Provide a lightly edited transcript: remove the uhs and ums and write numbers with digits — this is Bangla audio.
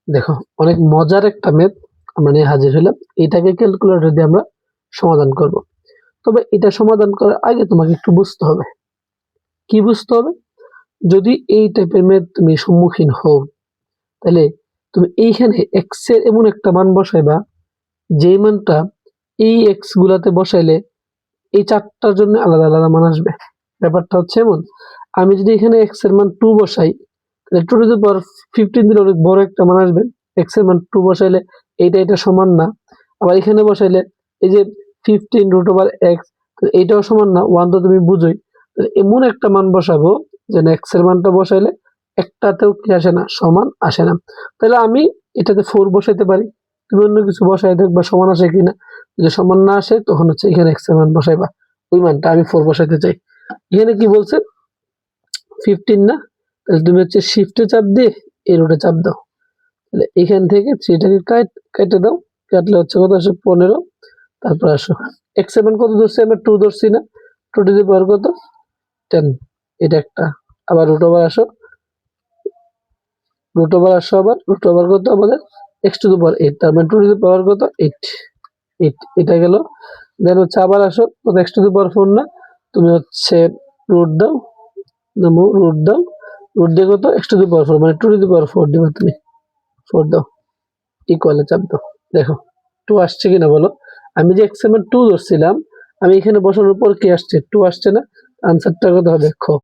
দেখো অনেক মজার একটা ম্যাথ আমরা নিয়ে হাজির হলাম। এটাকে ক্যালকুলেটর দিয়ে আমরা সমাধান করব। তবে এটা সমাধান করার আগে তোমাকে একটু বুঝতে হবে। কি বুঝতে হবে? যদি এই টাইপের ম্যাথ তুমি সম্মুখীন হও, তাহলে তুমি এইখানে এক্স এর এমন একটা মান বসাইবা, যেই মানটা এই এক্স গুলাতে বসাইলে এই চারটার জন্য আলাদা আলাদা মান আসবে। ব্যাপারটা হচ্ছে এমন, আমি যদি এখানে এক্স এর মান 2 বসাই, তাহলে 2 টু দি পাওয়ার 15 দিলে অনেক বড় একটা মান আসবে। এক্স এর মান 2 বসাইলে এটা সমান না। আবার এখানে বসাইলে এই যে 15 রুট ওভার এক্স, এইটাও সমান না। 1 তো তুমি বুঝোই। তাহলে এমন একটা মান বসাবো যেন এক্স এর মানটা বসাইলে একটাতেও কি আসে না, সমান আসে না। তাহলে আমি এটাতে 4 বসাইতে পারি, তুমি অন্য কিছু বসাই দেখবা সমান আসে কিনা। যদি সমান না আসে তখন হচ্ছে এখানে এক্স এর মান বসাইবা, ওই মানটা আমি 4 বসাইতে চাই। এখানে কি বলছে 15 না, তাহলে তুমি হচ্ছে শিফটে চাপ দিয়ে এই রুটে চাপ দাও। তাহলে এখান থেকে 3টাকে কেটে দাও, কাটলে হচ্ছে কত আসে 15। তারপর আসো এক্স এর মান কত ধরছি আমরা, 2 ধরছি না, 2 টু দি পাওয়ার কত 10, এটা একটা। আবার রুট ওভার আসো, আবার রুট ওভার কত আমাদের এক্স টু দি পাওয়ার 8, তার মানে 2 টু দি পাওয়ার কত 8, এটা গেল। দেন হচ্ছে আবার আসো, কত এক্স টু দি পাওয়ার 4 না, তুমি হচ্ছে রুট দাও, রুট দাও, রুট দিয়ে কত এক্স টু দি পাওয়ার 4, মানে 2 টু দি পাওয়ার 4 দিবা তুমি, 4 দাও, ইকুয়ালে চাপ দাও। দেখো 2 আসছে কিনা বলো। আমি যে এক্স এর মান 2 ধরছিলাম, আমি এখানে বসানোর পর কি আসছে 2 আসছে না, আনসারটা কত হবে খ।